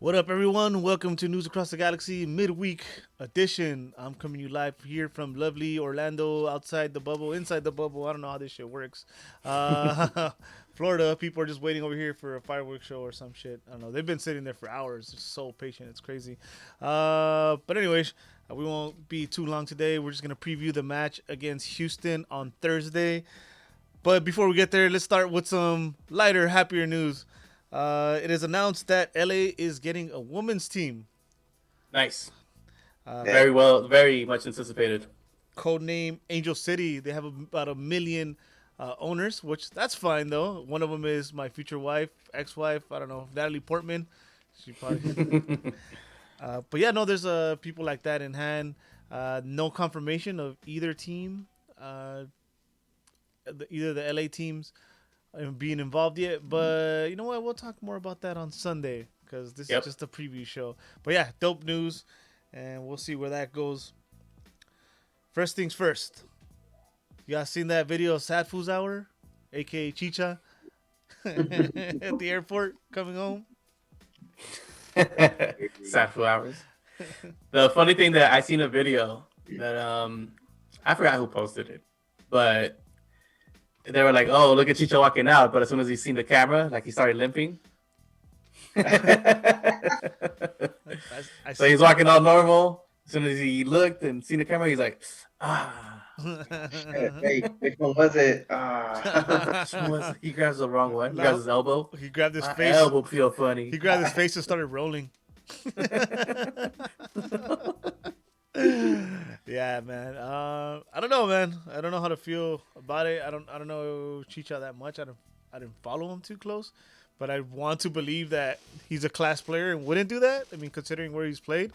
What up, everyone? Welcome to News Across the Galaxy midweek edition. I'm coming to you live here from lovely Orlando, outside the bubble, inside the bubble. I don't know how this shit works. Florida, people are just waiting over here for a fireworks show or some shit. I don't know. They've been sitting there for hours. They're so patient. It's crazy. But anyways, we won't be too long today. We're just gonna preview the match against Houston on Thursday. But before we get there, let's start with some lighter, happier news. It is announced that LA is getting a women's team. Nice. Very well, very much anticipated. Codename Angel City. They have about 1 million owners, which that's fine though. One of them is my future wife, ex-wife. I don't know, Natalie Portman. She probably. But yeah, no, there's people like that in hand. No confirmation of either team, either the LA teams being involved yet. But you know what? We'll talk more about that on Sunday because this is just a preview show. But yeah, dope news, and we'll see where that goes. First things first. You guys seen that video of Sad Foo's Hour, aka Chicha, at the airport coming home? Sad 2 hours. The funny thing that I seen a video that I forgot who posted it, but they were like, "Oh, look at Chicho walking out," but as soon as he seen the camera, like he started limping. So he's walking all normal. As soon as he looked and seen the camera, he's like, "Ah." Wait, which one was it? He grabs the wrong one. He grabs his elbow. He grabbed his My face. elbow feel funny. He grabbed his face and started rolling. Yeah, man. I don't know, man. I don't know how to feel about it. I don't know Chicha that much. I didn't follow him too close, but I want to believe that he's a class player and wouldn't do that. I mean, considering where he's played.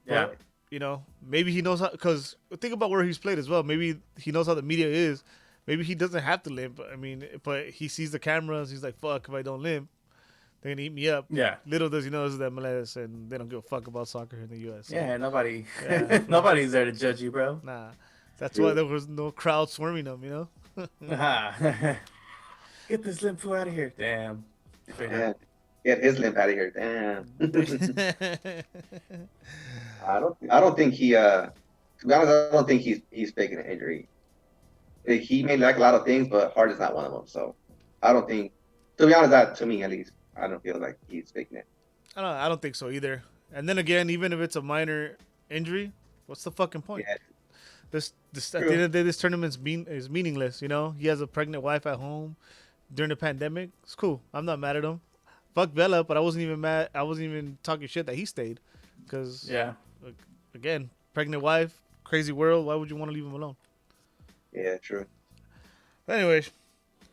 Yeah. But, you know, maybe he knows how. Because think about where he's played as well. Maybe he knows how the media is. Maybe he doesn't have to limp. I mean, but he sees the cameras. He's like, "Fuck! If I don't limp, they're gonna eat me up." Yeah. Little does he know this is the MLS, and they don't give a fuck about soccer here in the U.S. So. Yeah, nobody's there to judge you, bro. Nah, that's why there was no crowd swarming them. You know. Get this limp fool out of here. Damn. Yeah, get his limp out of here. Damn. I don't think he. To be honest, I don't think he's faking an injury. He may like a lot of things, but heart is not one of them. So I don't think. To be honest, that to me at least, I don't feel like he's faking it. I don't think so either. And then again, even if it's a minor injury, what's the fucking point? Yeah. This at the end of the day, this tournament is meaningless. You know, he has a pregnant wife at home during the pandemic. It's cool. I'm not mad at him. Fuck Bella, but I wasn't even mad. I wasn't even talking shit that he stayed, because again, pregnant wife, crazy world. Why would you want to leave him alone? Yeah, true. But anyways,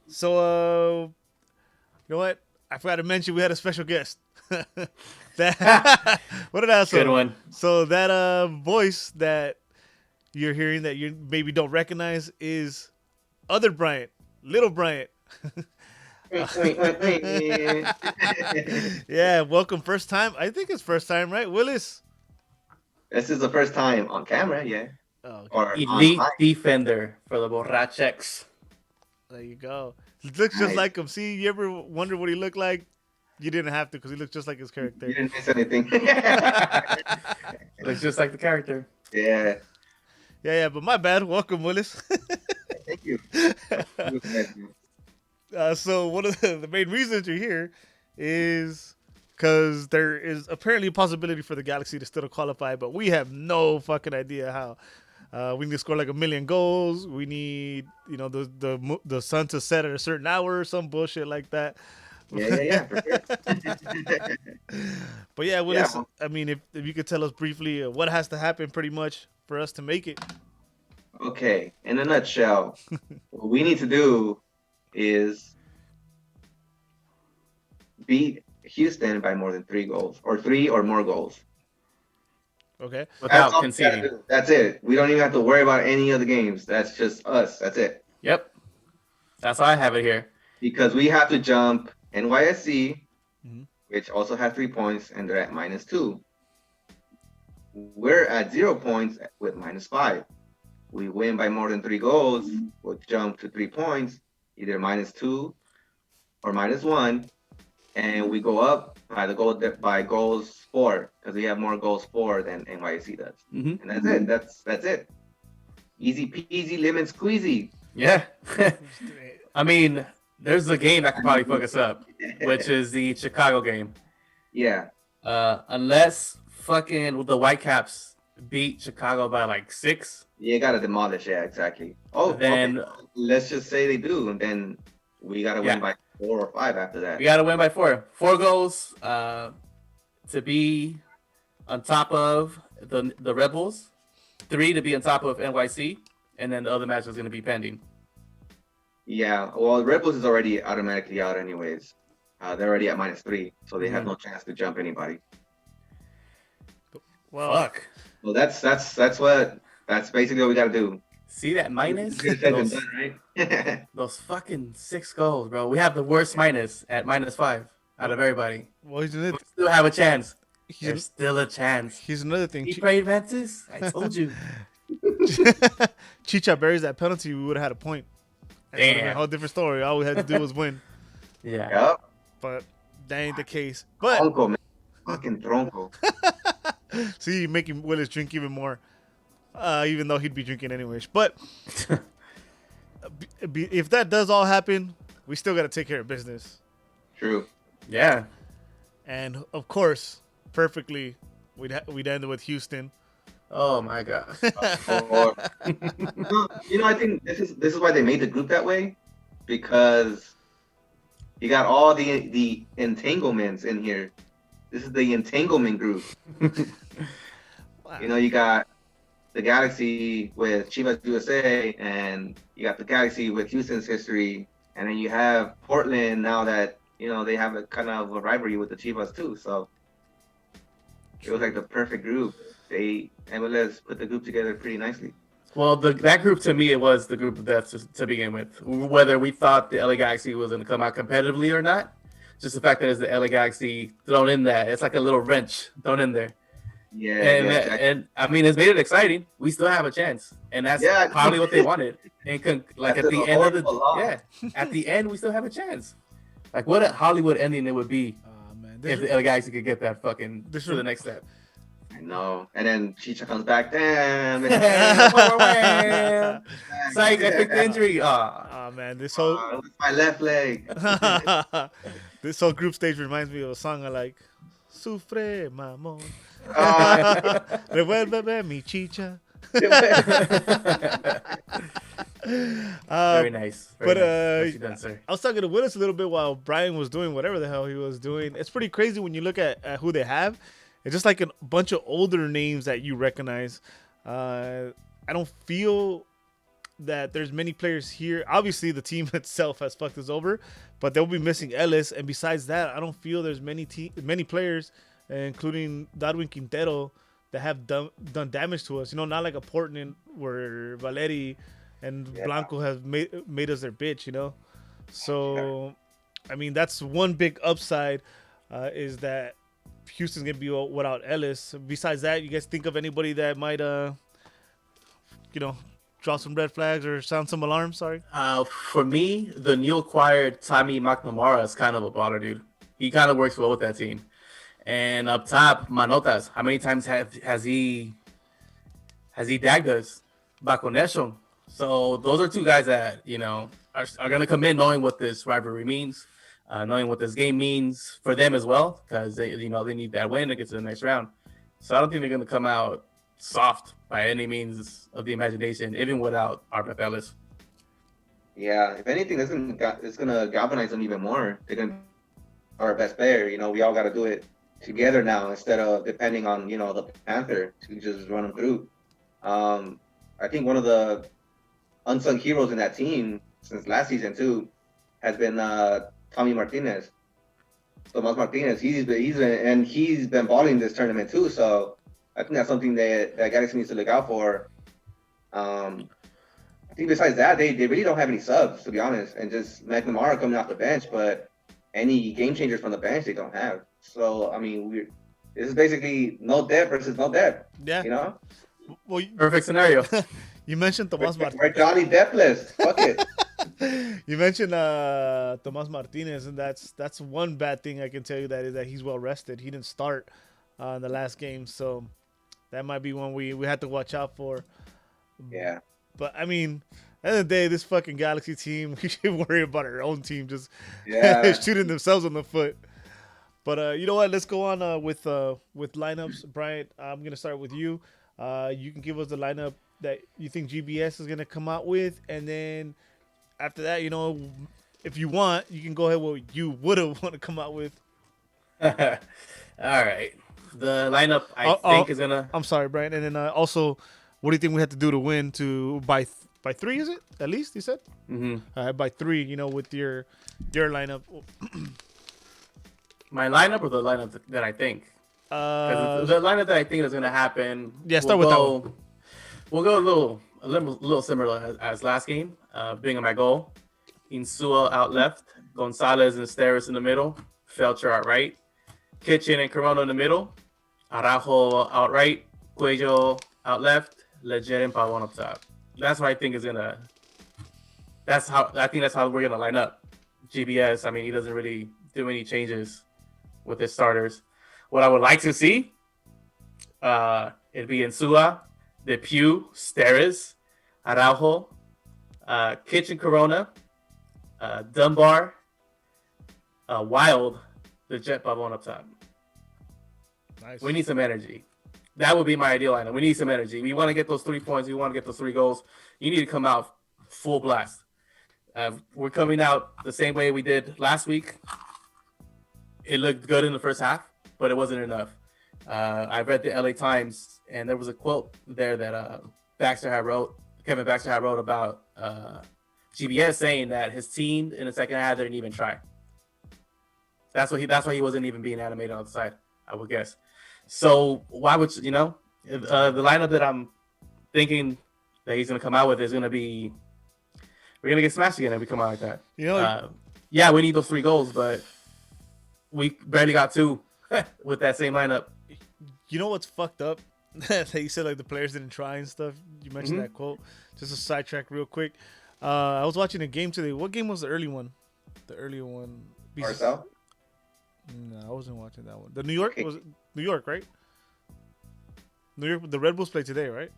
so you know what? I forgot to mention we had a special guest. What did I say? Good one. So that voice that you're hearing that you maybe don't recognize is other Bryant, little Bryant. Yeah, welcome. First time. I think it's first time, right, Willis? This is the first time on camera, yeah. Oh, okay. Or Elite defender for the Borrachex. There you go. He looks just like him. See, you ever wonder what he looked like? You didn't have to, because he looks just like his character. You didn't miss anything. Looks just like the character. Yeah. Yeah, but my bad. Welcome, Willis. Thank you. So one of the main reasons you're here is because there is apparently a possibility for the Galaxy to still qualify, but we have no fucking idea how. We need to score like 1 million goals. We need, the sun to set at a certain hour or some bullshit like that. Yeah, for sure. But yeah, Willis, I mean, if you could tell us briefly what has to happen pretty much for us to make it. Okay, in a nutshell, what we need to do is beat Houston by more than 3 goals, or 3 or more goals. Okay. Without conceding. That's it. We don't even have to worry about any of the games. That's just us. That's it. Yep. That's how I have it here. Because we have to jump NYSC, which also has 3 points, and they're at -2. We're at 0 points with -5. We win by more than 3 goals, we'll jump to 3 points, either -2 or -1, and we go up by goals for, because we have more goals for than NYC does. Mm-hmm. And that's it. That's it. Easy peasy, lemon squeezy. Yeah. I mean, there's a game that could probably fuck us up, which is the Chicago game. Yeah. Unless fucking the Whitecaps beat Chicago by like 6. You gotta demolish. Yeah, exactly. Oh, then okay. Let's just say they do, and then we gotta win by 4 or 5 after that. We gotta win by 4. 4 goals to be on top of the Rebels, 3 to be on top of NYC, and then the other match is gonna be pending. Yeah, well, Rebels is already automatically out anyways. They're already at -3, so they have no chance to jump anybody. Well, fuck. Well, that's basically what we gotta do. See that minus? Those, done, right? Those fucking 6 goals, bro. We have the worst minus at -5 out of everybody. Well, we still have a chance. There's still a chance. Here's another thing. He prayed Ventus. I told you. Chicha buries that penalty, we would have had a point. Damn. A whole different story. All we had to do was win. Yeah. Yep. But that ain't the case. But tronco, man. Fucking tronco. See, you're making Willis drink even more. Even though he'd be drinking anyways. But if that does all happen, we still got to take care of business. True. Yeah. And of course, perfectly, we'd end with Houston. Oh my god. I think this is why they made the group that way, because you got all the entanglements in here. This is the entanglement group. Wow. You got the Galaxy with Chivas USA, and you got the Galaxy with Houston's history, and then you have Portland now that they have a kind of a rivalry with the Chivas too. So it was like the perfect group. MLS put the group together pretty nicely. Well, that group to me, it was the group of death to begin with. Whether we thought the LA Galaxy was going to come out competitively or not, just the fact that it's the LA Galaxy thrown in there, it's like a little wrench thrown in there. Yeah, and I mean, it's made it exciting. We still have a chance, and that's probably what they wanted. And at the end, we still have a chance. Like, what a Hollywood ending it would be if the LA Galaxy could get that fucking to the next step. I know. And then Chicha comes back. Damn. Psych, I picked the injury. Oh, man. This whole... my left leg. This whole group stage reminds me of a song I like. Sufre, mamón. Revuélveme mi chicha. Very nice. Very nice. Done, sir. I was talking to Willis a little bit while Brian was doing whatever the hell he was doing. It's pretty crazy when you look at who they have. It's just like a bunch of older names that you recognize. I don't feel that there's many players here. Obviously, the team itself has fucked us over, but they'll be missing Ellis. And besides that, I don't feel there's many players, including Darwin Quintero, that have done damage to us. Not like a Portland where Valeri and Blanco have made us their bitch. So, I mean, that's one big upside is that Houston's gonna be without Ellis. Besides that, you guys think of anybody that might, draw some red flags or sound some alarms? Sorry. For me, the new acquired Tommy McNamara is kind of a baller, dude. He kind of works well with that team. And up top, Manotas. How many times has he dagged us? Baconecho. So those are two guys that are gonna come in knowing what this rivalry means. Knowing what this game means for them as well, because they need that win to get to the next round. So I don't think they're going to come out soft by any means of the imagination, even without Arbeth Ellis. Yeah, if anything, it's gonna galvanize them even more. They're gonna be our best player. We all got to do it together now instead of depending on the Panther to just run them through. I think one of the unsung heroes in that team since last season too has been Tommy Martinez. Tomas Martinez, he's been balling this tournament too. So I think that's something that Galaxy needs to look out for. I think besides that, they really don't have any subs, to be honest, and just McNamara coming off the bench, but any game changers from the bench they don't have. So I mean, this is basically no depth versus no depth. Yeah. Well, perfect scenario. You mentioned Tomas Martinez. We're Johnny Depthless. Fuck it. You mentioned Tomas Martinez, and that's one bad thing I can tell you that is that he's well rested. He didn't start in the last game, so that might be one we had to watch out for. Yeah. But I mean, at the end of the day, this fucking Galaxy team, we should worry about our own team just Yeah. shooting themselves in the foot. But you know what? Let's go on with lineups. Brian, I'm gonna start with you. You can give us the lineup that you think GBS is gonna come out with, and then after that, if you want, you can go ahead with what you would have want to come out with. All right. The lineup think is gonna. I'm sorry, Brian. And then also, what do you think we have to do to win by 3? Is it at least you said? Mm-hmm. By 3. With your lineup. My lineup or the lineup that I think? The lineup that I think is gonna happen. Yeah, start with that one. We'll go a little similar as last game. Being on my goal, Insua out left, Gonzalez and Steris in the middle, Felcher out right, Kitchen and Corona in the middle, Araujo out right, Cuello out left, Leggett and Pavon up top. That's what I think is gonna. That's how we're gonna line up. GBS. I mean, he doesn't really do any changes with his starters. What I would like to see, it'd be Insua, Depew, Steris, Araujo, Kitchen Corona, Dunbar, Wild, the Jet Pavon up top. Nice. We need some energy. That would be my ideal lineup. We need some energy. We want to get those 3 points. We want to get those 3 goals. You need to come out full blast. We're coming out the same way we did last week. It looked good in the first half, but it wasn't enough. I read the LA Times, and there was a quote there that Kevin Baxter had wrote about GBS saying that his team in the second half didn't even try. That's why he wasn't even being animated on the side, I would guess. So why would the lineup that I'm thinking that he's gonna come out with is gonna be we're gonna get smashed again if we come out like that. Yeah, we need those 3 goals, but we barely got 2 with that same lineup. You know what's fucked up? That you said like the players didn't try and stuff. You mentioned that quote. Just a sidetrack real quick. I was watching a game today. What game was the early one? The earlier one. Marcel? No, I wasn't watching that one. The New York was New York, right? New York. The Red Bulls play today, right?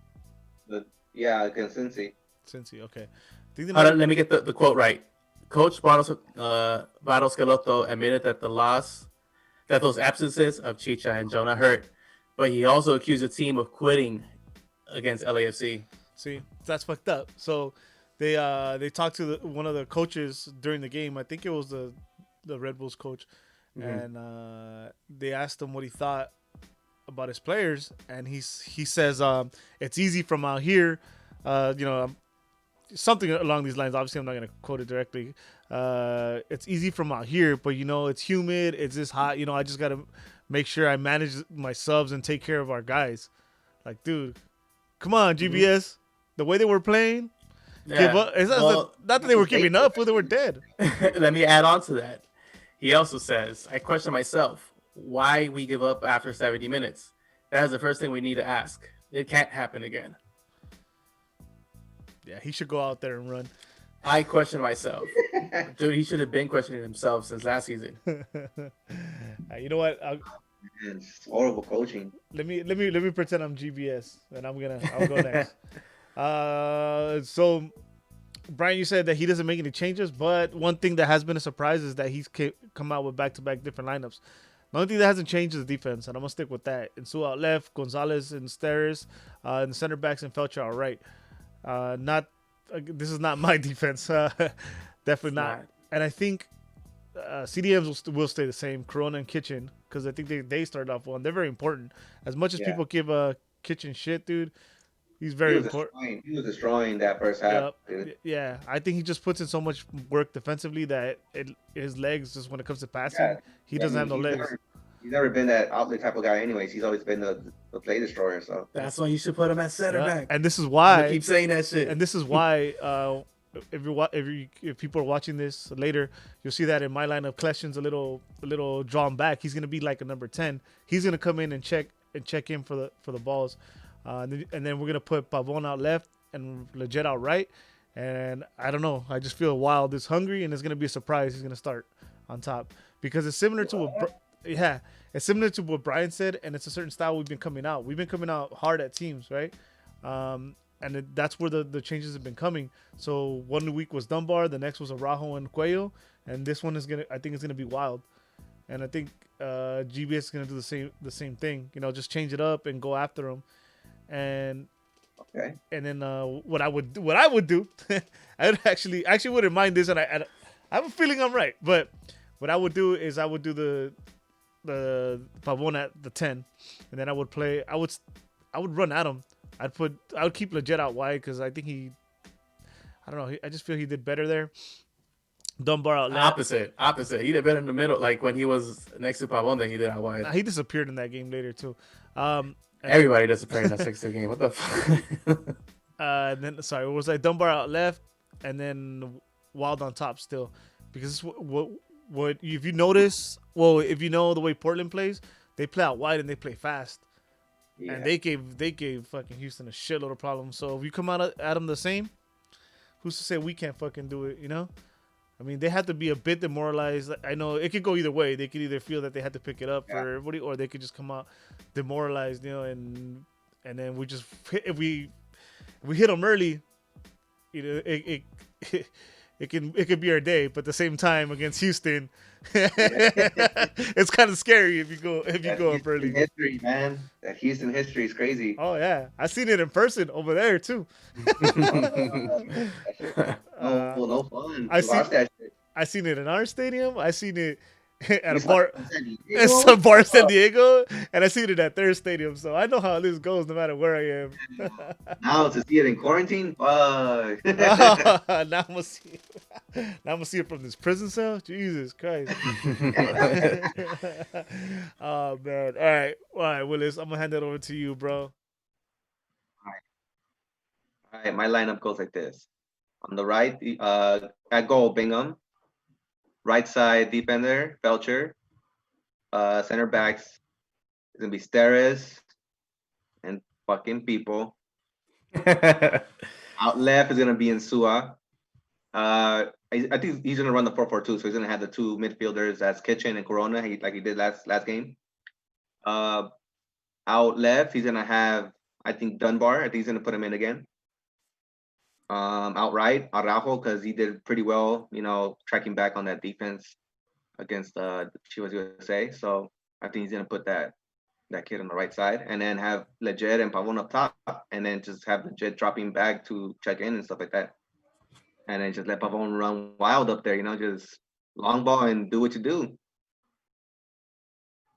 Against Cincy. Cincy, okay. Let me get the quote right. Coach Barros Scalotto admitted that those absences of Chicha and Jonah hurt, but he also accused the team of quitting against LAFC. See, that's fucked up. So they talked to one of the coaches during the game. I think it was the Red Bulls coach, and they asked him what he thought about his players, and he says it's easy from out here, something along these lines. Obviously, I'm not going to quote it directly. It's easy from out here, but it's humid. It's this hot. I just got to make sure I manage my subs and take care of our guys. Like, dude, come on, GBS. The way they were playing, give up. Not that they were giving up, but they were dead. Let me add on to that. He also says, I question myself why we give up after 70 minutes. That is the first thing we need to ask. It can't happen again. Yeah, he should go out there and run. I question myself. Dude, he should have been questioning himself since last season. You know what? It's horrible coaching. Let me pretend I'm GBS, and I'll go next. So Brian, you said that he doesn't make any changes, but one thing that has been a surprise is that he's come out with back-to-back different lineups. The only thing that hasn't changed is the defense, and I'm gonna stick with that. Insua out left, Gonzalez and Steris, and the center backs and Felcher out right. This is not my defense. Definitely not. And I think CDMs will stay the same. Corona and Kitchen, because I think they started off well. They're very important. As much as people give Kitchen shit, dude, he's very important. He was destroying that first half. Dude. Yeah, I think he just puts in so much work defensively that his legs, just when it comes to passing, he doesn't have no legs. He's never been that outlet type of guy anyways. He's always been the play destroyer. So that's why you should put him at center back. And this is why I keep saying that shit. And this is why if people are watching this later, you'll see that in my lineup, Kleshin's a little drawn back. He's gonna be like a number 10. He's gonna come in and check in for the balls, and then we're gonna put Pavon out left and Leggett out right, And I don't know. I just feel Wild is hungry, and it's gonna be a surprise. He's gonna start on top because it's similar to yeah, it's similar to what Brian said, and it's a certain style we've been coming out. We've been coming out hard at teams, right? And that's where the changes have been coming. So 1 week was Dunbar, the next was Araujo and Cuello, and this one is gonna. I think it's gonna be Wild, and I think GBS is gonna do the same thing. Just change it up and go after them, and Okay. and then what I would do, I would actually wouldn't mind this, and I have a feeling I'm right, but what I would do is I would do the Pavon at the 10, and then I would run at him. I would keep Legit out wide because I think I don't know, I just feel he did better there. Dunbar out left. Opposite. He did better in the middle, like when he was next to Pavon than he did out wide. He disappeared in that game later too. Everybody disappeared in that 6-2 game. What the fuck? And then sorry, it was like Dunbar out left, and then Wild on top still, because what if you notice? Well, if you know the way Portland plays, they play out wide and they play fast, and they gave fucking Houston a shitload of problems. So if you come out at them the same, who's to say we can't fucking do it? I mean, they have to be a bit demoralized. I know it could go either way. They could either feel that they had to pick it up or they could just come out demoralized, and then we just if we hit them early, it could be our day. But at the same time, against Houston, it's kind of scary if you go up early. History, man. That Houston history is crazy. Oh yeah, I seen it in person over there too. No fun. I seen it in our stadium. I seen it at a bar in some bar in San Diego, and I seen it at their stadium. So I know how this goes, no matter where I am. Now to see it in quarantine, fuck. Now I'm gonna see it. Now I'm gonna see it from this prison cell. Jesus Christ. Oh man. All right, Willis. I'm gonna hand that over to you, bro. All right, my lineup goes like this. On the right, at goal, Bingham. Right side defender, Belcher. Center backs is gonna be Steres and fucking people. Out left is gonna be Insua. I think he's gonna run the 4-4-2, so he's gonna have the two midfielders as Kitchen and Corona, like he did last game. Out left, he's gonna have, I think, Dunbar. I think he's gonna put him in again. Outright, Araujo, because he did pretty well, tracking back on that defense against Chivas USA. So I think he's gonna put that kid on the right side, and then have Legit and Pavon up top, and then just have Legit dropping back to check in and stuff like that, and then just let Pavon run wild up there, just long ball and do what you do.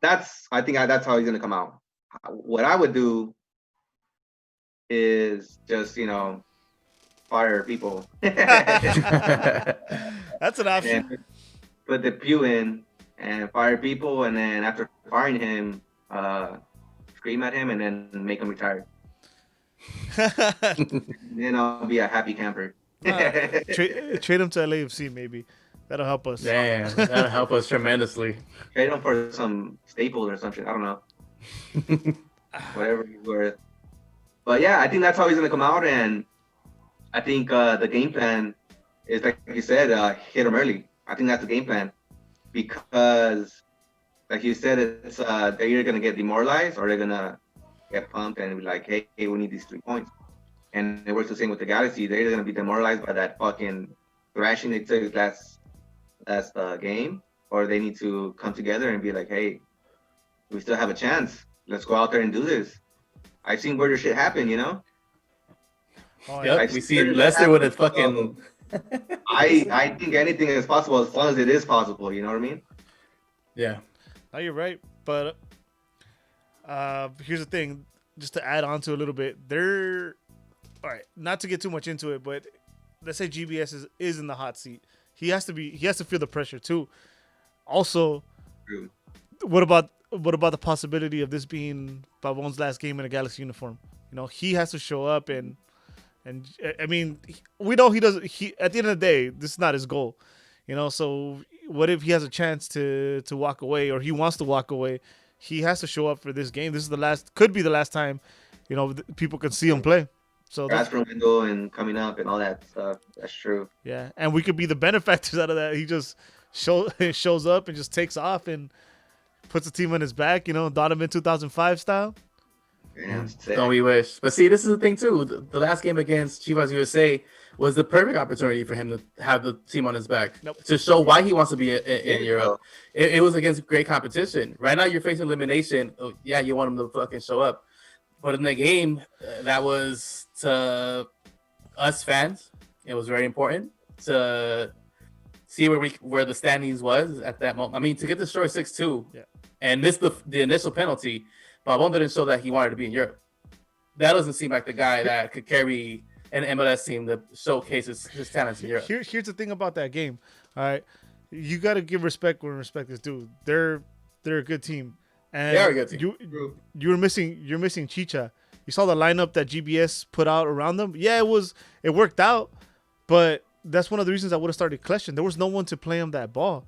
I think that's how he's gonna come out. What I would do is just fire people. That's an option. And put the Pew in and fire people, and then after firing him, scream at him and then make him retire. Then I'll be a happy camper. Trade him to LAFC maybe. That'll help us. Damn, that'll help us tremendously. Trade him for some Staples or something. I don't know. Whatever he's worth. But yeah, I think that's how he's gonna come out, and I think the game plan is, like you said, hit him early. I think that's the game plan, because, like you said, it's they're either gonna get demoralized or they're gonna get pumped and be like, hey, we need these 3 points. And it works the same with the Galaxy. They're either gonna be demoralized by that fucking thrashing they took last game, or they need to come together and be like, hey, we still have a chance. Let's go out there and do this. I've seen weirder shit happen, Oh, Yep, we see Leicester with a fucking. I think anything is possible as long as it is possible. You know what I mean? Yeah. No, you're right. But here's the thing, just to add on to a little bit, all right, not to get too much into it, but let's say GBS is in the hot seat. He has to feel the pressure too. Also, True. what about the possibility of this being Pavon's last game in a Galaxy uniform? He has to show up, and I mean, we know he doesn't. At the end of the day, this is not his goal. So what if he has a chance to walk away, or he wants to walk away? He has to show up for this game. This is could be the last time, people can see him play. So transfer window and coming up and all that stuff. That's true. Yeah, and we could be the benefactors out of that. He just shows up and just takes off and puts the team on his back. Donovan 2005 style. Damn, Don't we wish? But see, this is the thing too. The last game against Chivas USA was the perfect opportunity for him to have the team on his back to show why he wants to be in Europe. It was against great competition. Right now, you're facing elimination. Oh, yeah, you want him to fucking show up. But in the game, that was to us fans. It was very important to see where the standings was at that moment. I mean, to get the score 6-2 and miss the initial penalty, Babon didn't show that he wanted to be in Europe. That doesn't seem like the guy that could carry an MLS team to showcase his talents in Europe. Here's the thing about that game. All right, you got to give respect when respect is due. They're a good team. And they are a good team. You're missing Chicha. You saw the lineup that GBS put out around them. Yeah, it worked out, but that's one of the reasons I would have started Kleshin. There was no one to play him that ball.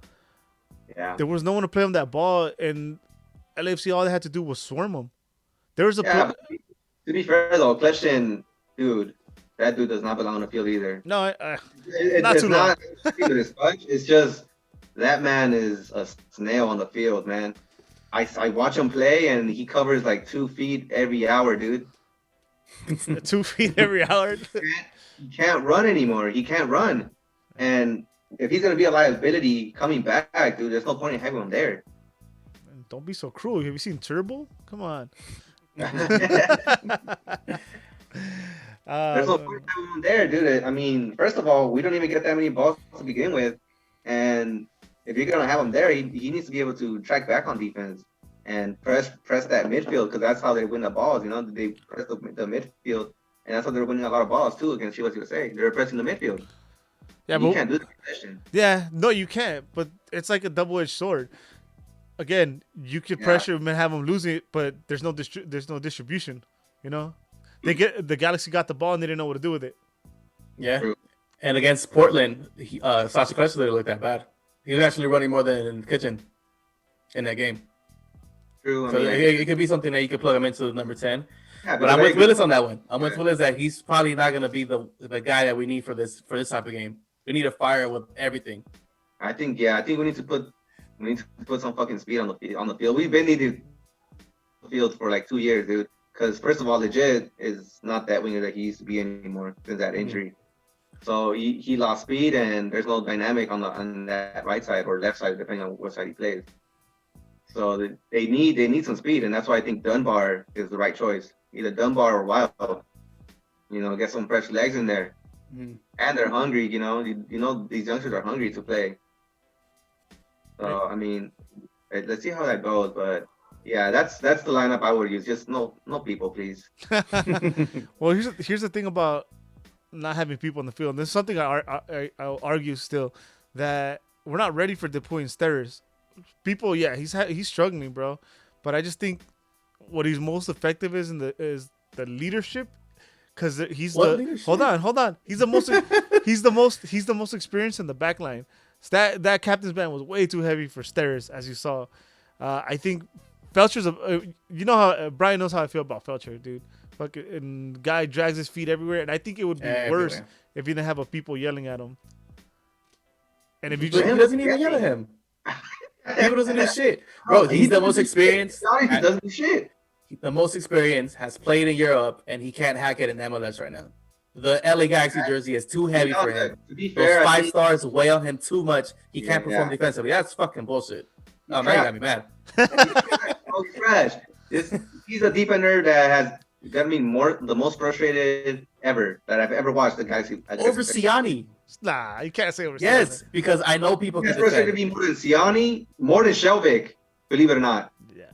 Yeah. There was no one to play him that ball, and LAFC, all they had to do was swarm him. There was a to be fair though, Kleshin, dude, that dude does not belong on the field either. No, it's not it's just that man is a snail on the field, man. I watch him play and he covers like 2 feet every hour, dude. 2 feet every hour. He can't run anymore. He can't run, and if he's gonna be a liability coming back, dude, there's no point in having him there. Don't be so cruel. Have you seen Turbo? Come on. There's no point in having him there, dude. I mean, first of all, we don't even get that many balls to begin with, and if you're gonna have him there, he needs to be able to track back on defense and press that midfield, because that's how they win the balls. They press the midfield, and that's how they're winning a lot of balls too against Chivas USA. They're pressing the midfield. Yeah, but you can't do the possession. Yeah, no, you can't. But it's like a double-edged sword. Again, you could pressure him and have him losing it, but there's no distribution. The Galaxy got the ball and they didn't know what to do with it. Yeah, true. And against Portland, Sasha Kleshin didn't look that bad. He was actually running more than Kitchen in that game. True. So it could be something that you could plug him into number 10. Yeah, but I'm with Willis on that one. I'm with Willis that he's probably not going to be the guy that we need for this type of game. We need a fire with everything. I think we need to put some fucking speed on the field. We've been needing the field for like 2 years, dude. Because first of all, Legit is not that winger that he used to be anymore since that injury. So he lost speed, and there's no dynamic on that right side or left side, depending on what side he plays. So they need some speed, and that's why I think Dunbar is the right choice. Either Dunbar or Wild. Get some fresh legs in there, and they're hungry. These youngsters are hungry to play. So I mean, let's see how that goes. But yeah, that's the lineup I would use. Just no people, please. Well, here's the thing about not having people in the field. There's something I'll argue still, that we're not ready for Dupuy and Steres. People, he's struggling, bro. But I just think what he's most effective is the leadership, because hold on. He's the most experienced in the back line. So that captain's band was way too heavy for Steres, as you saw. I think Felcher's how Brian knows how I feel about Felcher, dude. Fucking guy drags his feet everywhere, and I think it would be worse if you didn't have people yelling at him. And if he doesn't even yell at him. People doesn't do shit, bro. He's the most experienced. He doesn't do shit. The most experienced, has played in Europe, and he can't hack it in MLS right now. The LA Galaxy jersey is too heavy for him. To be fair, those 5 stars weigh on him too much. He can't perform defensively. That's fucking bullshit. Oh, now you got me mad. He's trash. He's a defender that has got me the most frustrated ever that I've ever watched the Galaxy. Over Siani. Nah, you can't say over Siani. Yes, because I know people can frustrated me more than Siani, more than Shelvik, believe it or not. Yeah.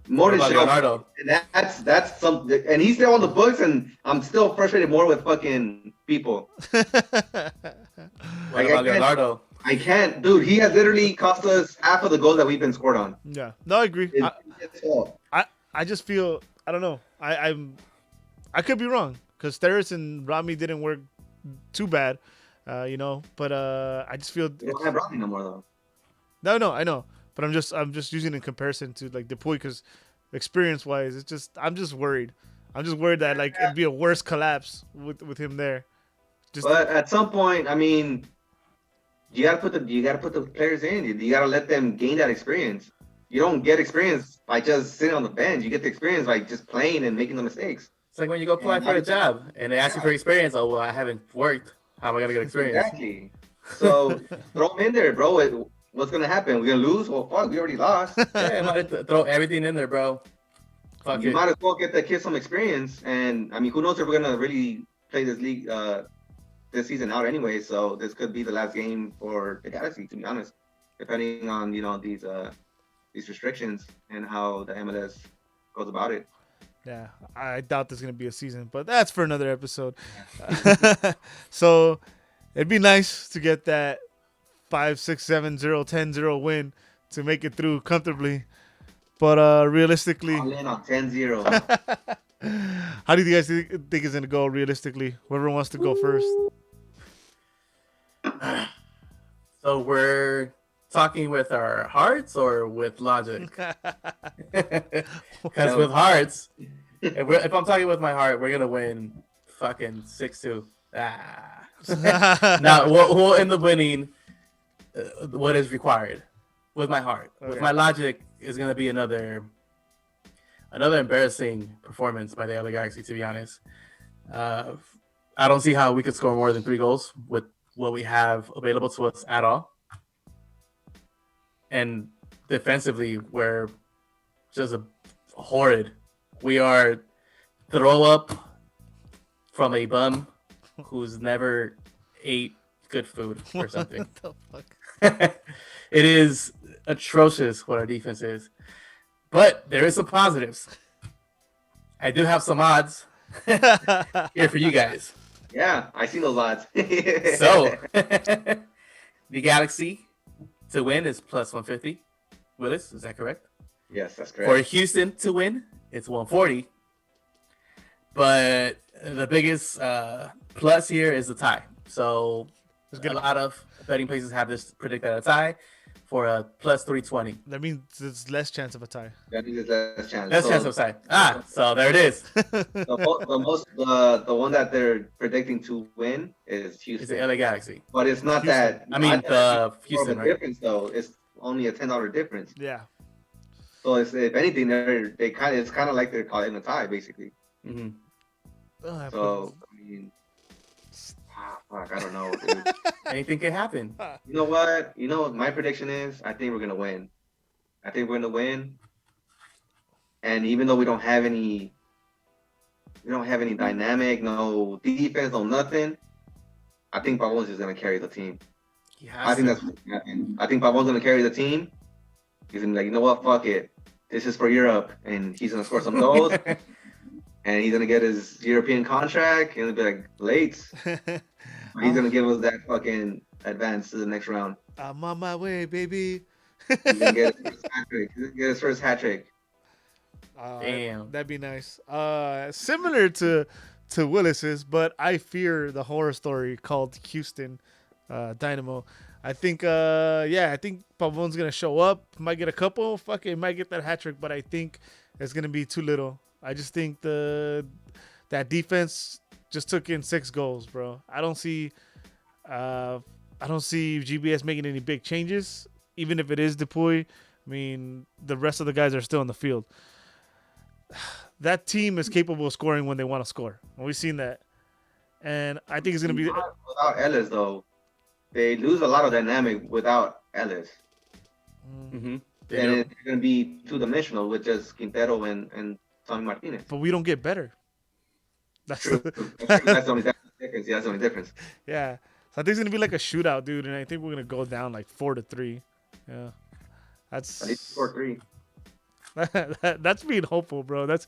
More than Shelvik. And that's something, and he's still on the books, and I'm still frustrated more with fucking people. What about Leonardo? I can't, dude. He has literally cost us half of the goals that we've been scored on. Yeah, no, I agree. I just feel, I don't know. I could be wrong, because Steres and Rami didn't work too bad, But I just feel they don't have Rami no more though. No, I know, but I'm just using it in comparison to like Dupuy, because experience wise, I'm just worried. I'm just worried that like it'd be a worse collapse with him there. But at some point, I mean, you gotta put the players in. You gotta let them gain that experience. You don't get experience by just sitting on the bench. You get the experience by just playing and making the mistakes. It's like when you go apply for a job and they ask you for experience. Oh, well, I haven't worked. How am I gonna get experience? Exactly. So throw them in there, bro. What's gonna happen? We're gonna lose? Well, fuck, we already lost. Yeah, I might throw everything in there, bro. Fuck You it. might as well get the kids some experience. And I mean, who knows if we're gonna really play this league this season out anyway. So this could be the last game for the Galaxy, to be honest, depending on these restrictions and how the MLS goes about it. Yeah, I doubt there's gonna be a season, but that's for another episode. So it'd be nice to get that 5-6-7-0 10-0 win to make it through comfortably. But realistically, All in on 10-0. how do you guys think it's gonna go realistically? Whoever wants to go first. So we're talking with our hearts or with logic? Because with hearts, if I'm talking with my heart, we're gonna win fucking 6-2. Now we'll end up winning what is required with my heart. Okay. With my logic, is gonna be another embarrassing performance by the LA Galaxy. To be honest, I don't see how we could score more than 3 goals with what we have available to us at all. And defensively, we're just horrid. We are throw up from a bum who's never ate good food or something. What the fuck? It is atrocious what our defense is. But there is some positives. I do have some odds here for you guys. Yeah, I see those odds. So, the Galaxy to win is plus 150. Willis, is that correct? Yes, that's correct. For Houston to win, it's 140. But the biggest plus here is the tie. So a lot of betting places have this predict at a tie for a plus 320. That means there's less chance of a tie. That means there's less chance. Less chance of a tie. So there it is. The one that they're predicting to win is Houston. It's the LA Galaxy. But it's not Houston. that. I mean, the Houston, right? Difference though. It's only a $10 difference. Yeah. So if anything, it's kind of like they're calling a tie basically. Mm-hmm. So I mean, fuck, I don't know, dude. Anything can happen. You know what? You know what my prediction is? I think we're gonna win. And even though we don't have any dynamic, no defense, no nothing, I think Pavon's just gonna carry the team. I think that's what's gonna happen. I think Pavon's gonna carry the team. He's gonna be like, you know what? Fuck it. This is for Europe, and he's gonna score some goals. And he's gonna get his European contract, and it'll be like late. He's gonna give us that fucking advance to the next round. I'm on my way, baby. He's gonna get his first hat trick. Damn, that'd be nice. Similar to Willis's, but I fear the horror story called Houston Dynamo. I think I think Pavon's gonna show up, might get a couple, might get that hat trick, but I think it's gonna be too little. I just think that defense just took in 6 goals, bro. I don't see GBS making any big changes, even if it is Dupuy. I mean, the rest of the guys are still in the field. That team is capable of scoring when they want to score. We've seen that, and I think it's gonna be without Ellis though. They lose a lot of dynamic without Ellis. Mm-hmm. And it's gonna be 2-dimensional with just Quintero and Tommy Martinez. But we don't get better. That's true. That's the only difference. Yeah, that's the only difference. Yeah. So I think it's gonna be like a shootout, dude, and I think we're gonna go down like 4-3. Yeah. That's at least 4-3. That's being hopeful, bro. That's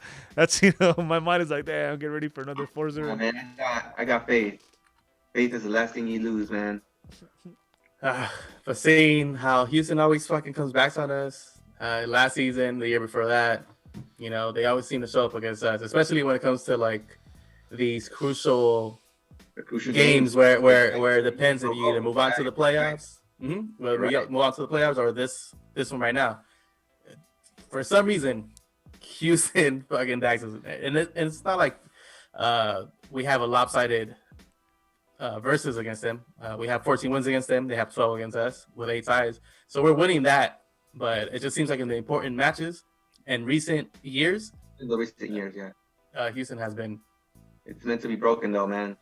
my mind is like, damn, get ready for another 4-0. Oh, man, I got faith. Faith is the last thing you lose, man. But seeing how Houston always fucking comes back on us, last season, the year before that, you know, they always seem to show up against us, especially when it comes to like these crucial games where it depends if you either move on to the playoffs, move on to the playoffs, or this one right now. For some reason, Houston fucking Dax is, and it's not like we have a lopsided versus against them. We have 14 wins against them. They have 12 against us with 8 ties. So we're winning that. But it just seems like in the important matches and recent years, In the recent years, yeah. Houston has been. It's meant to be broken, though, man.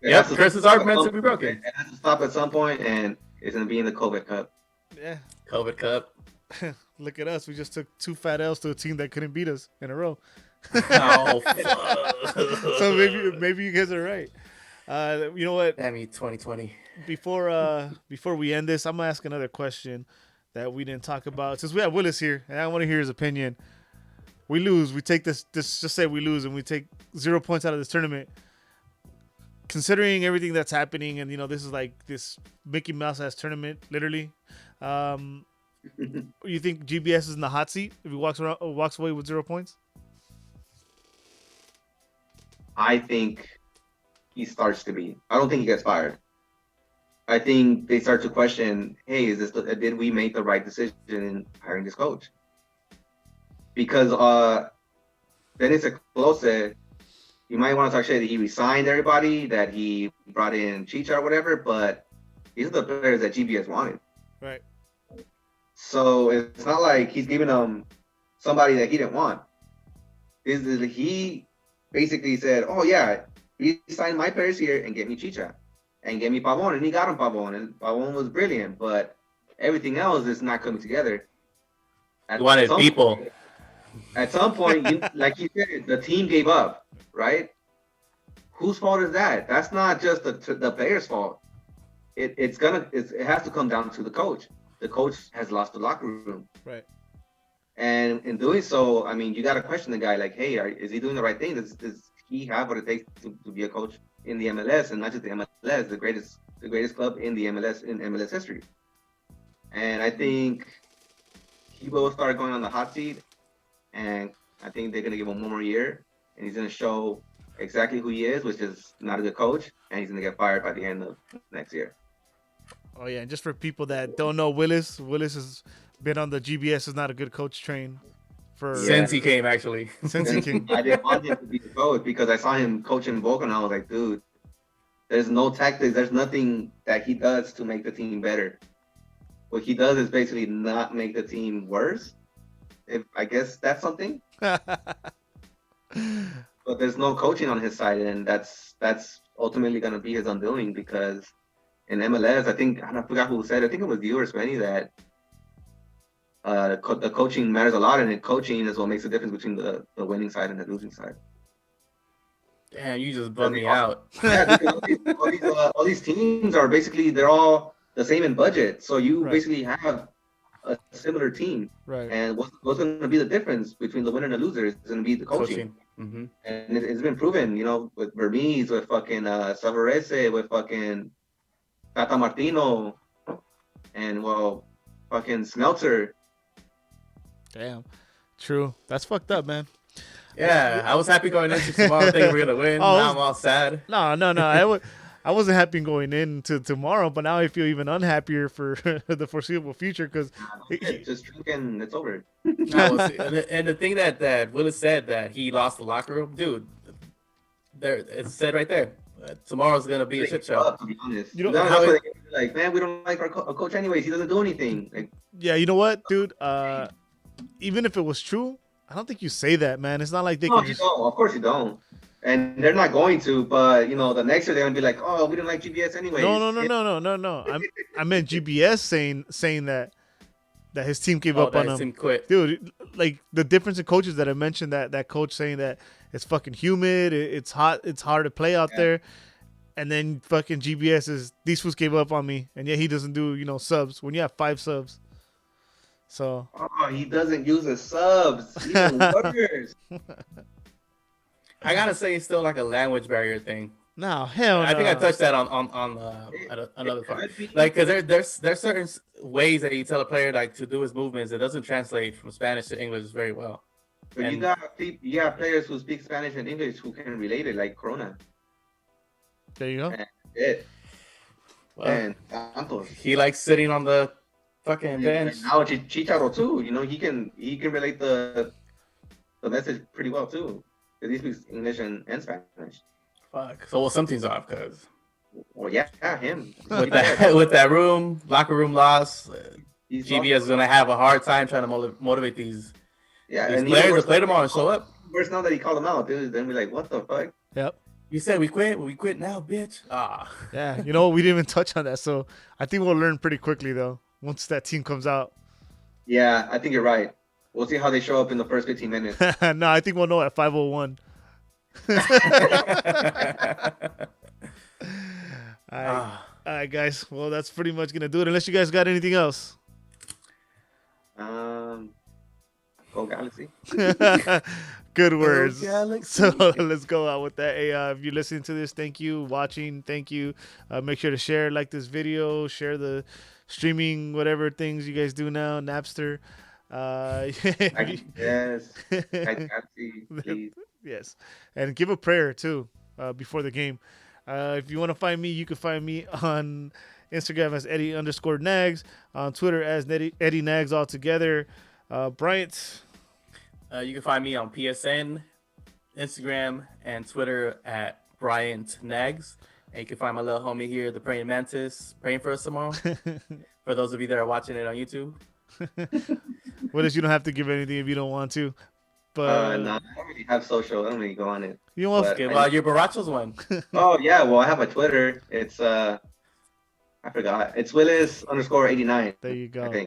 Yep, curses are meant to be broken. It has to stop at some point, and it's going to be in the COVID Cup. Yeah. COVID Cup. Look at us. We just took 2 fat L's to a team that couldn't beat us in a row. Oh, So maybe you guys are right. You know what? Damn you, 2020. Before we end this, I'm gonna ask another question that we didn't talk about. Since we have Willis here, and I want to hear his opinion. We lose. We take this. Just say we lose, and we take 0 points out of this tournament. Considering everything that's happening, and this is like this Mickey Mouse ass tournament, literally. You think GBS is in the hot seat if he walks away with 0 points? I think he starts to be. I don't think he gets fired. I think they start to question, hey, did we make the right decision in hiring this coach? Because Dennis Close, you might want to talk shit that he resigned everybody, that he brought in Chicha or whatever, but these are the players that GBS wanted. Right. So it's not like he's giving them somebody that he didn't want. He basically said, oh yeah, he signed my players here and get me Chicha and get me Pavon, and he got him Pavon, and Pavon was brilliant, but everything else is not coming together. You wanted people. At some point, like you said, the team gave up, right? Whose fault is that? That's not just the player's fault. It has to come down to the coach. The coach has lost the locker room. Right. And in doing so, I mean, you got to question the guy like, hey, is he doing the right thing? Does he have what it takes to be a coach in the MLS, and not just the MLS, the greatest club in the MLS, in MLS history? And I think he will start going on the hot seat, and I think they're going to give him one more year, and he's going to show exactly who he is, which is not a good coach, and he's going to get fired by the end of next year. Oh yeah, and just for people that don't know, Willis has been on the GBS is not a good coach train since he came, actually. Since he came. I didn't want him to be the coach because I saw him coaching Boca, and I was like, dude, there's no tactics, there's nothing that he does to make the team better. What he does is basically not make the team worse. I guess that's something. But there's no coaching on his side, and that's ultimately going to be his undoing, because in MLS, I forgot who said it, I think it was you or Spenny, that the coaching matters a lot, and coaching is what makes the difference between the winning side and the losing side. Damn, you just bummed me out. Yeah, because all these teams are basically, they're all the same in budget, so you basically have a similar team. Right. And what's going to be the difference between the winner and the loser is going to be the coaching. Mm-hmm. And it's been proven, with Vermees, with fucking Savarese, with fucking Tata Martino, and fucking Smeltzer. Damn. True. That's fucked up, man. Yeah, I was happy going into tomorrow thinking we're gonna win. Now I'm all sad. No. I wasn't happy going into tomorrow, but now I feel even unhappier for the foreseeable future because just drinking, it's over. And the thing that Willis said, that he lost the locker room, dude. There, it's said right there. Tomorrow's gonna be a shit show. To be honest, like, man, we don't like our coach anyways. He doesn't do anything. Like, yeah, you know what, dude? Even if it was true, I don't think you say that, man. It's not like they can just... don't. Of course you don't. And they're not going to, but the next year they're gonna be like, oh, we didn't like GBS anyway. No. I meant GBS saying that his team gave up on him. Team quit. Dude, like the difference in coaches that I mentioned, that coach saying that it's fucking humid, it's hot, it's hard to play out there, and then fucking GBS is, these fools gave up on me, and yet he doesn't do subs when you have 5 subs. So he doesn't use his subs. He's workers. I gotta say, it's still like a language barrier thing. No, hell no. I think I touched that on another part. Like, because there's certain ways that you tell a player like to do his movements. It doesn't translate from Spanish to English very well. But you got players who speak Spanish and English who can relate it, like Corona. There you go. And Santos. He likes sitting on the fucking bench. And now Chicharo too. He can relate the the message pretty well too. Because he speaks English and Spanish. Fuck. So well, something's off because Well, yeah, him. with that with that locker room loss, He's GBS is gonna have a hard time trying to motivate these and players to play tomorrow and show up. First now that he called him out, dude, then be like, what the fuck? Yep. You said we quit. Well, we quit now, bitch. Ah. Yeah. You know what? We didn't even touch on that. So I think we'll learn pretty quickly though once that team comes out. Yeah, I think you're right. We'll see how they show up in the first 15 minutes. No, I think we'll know at 5:01. All right, guys. Well, that's pretty much gonna do it. Unless you guys got anything else. Go Galaxy. Good words. Galaxy. So let's go out with that. Hey, if you're listening to this, thank you. Watching, thank you. Make sure to share, like this video, share the streaming, whatever things you guys do now, Napster. Yes. Galaxy, please. Yes, and give a prayer too before the game. If you want to find me, you can find me on Instagram as Eddie_Nags, on Twitter as Eddie Nags all together. Bryant. You can find me on PSN, Instagram, and Twitter at Bryant Nags. And you can find my little homie here, the Praying Mantis, praying for us tomorrow. For those of you that are watching it on YouTube. What if you don't have to give anything if you don't want to? But no, I don't really have social. I don't really go on it. You don't want to give your Barachos one. Oh yeah, well I have a Twitter. It's I forgot. It's Willis_89. There you go.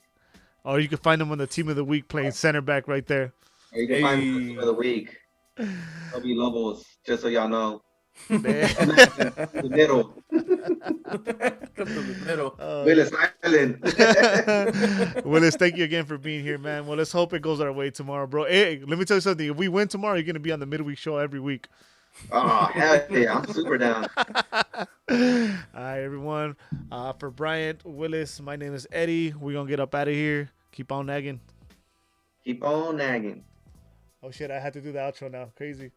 Or you can find him on the Team of the Week playing center back right there. Or you can find him on the Team of the Week. It'll be Lobos, just so y'all know. The middle. Come to the middle. Willis Island. Willis, thank you again for being here, man. Well, let's hope it goes our way tomorrow, bro. Hey, let me tell you something. If we win tomorrow, you're going to be on the midweek show every week. Oh, hell yeah. I'm super down. All right, everyone. For Bryant, Willis, my name is Eddie. We're going to get up out of here. Keep on nagging. Keep on nagging. Oh, shit. I had to do the outro now. Crazy.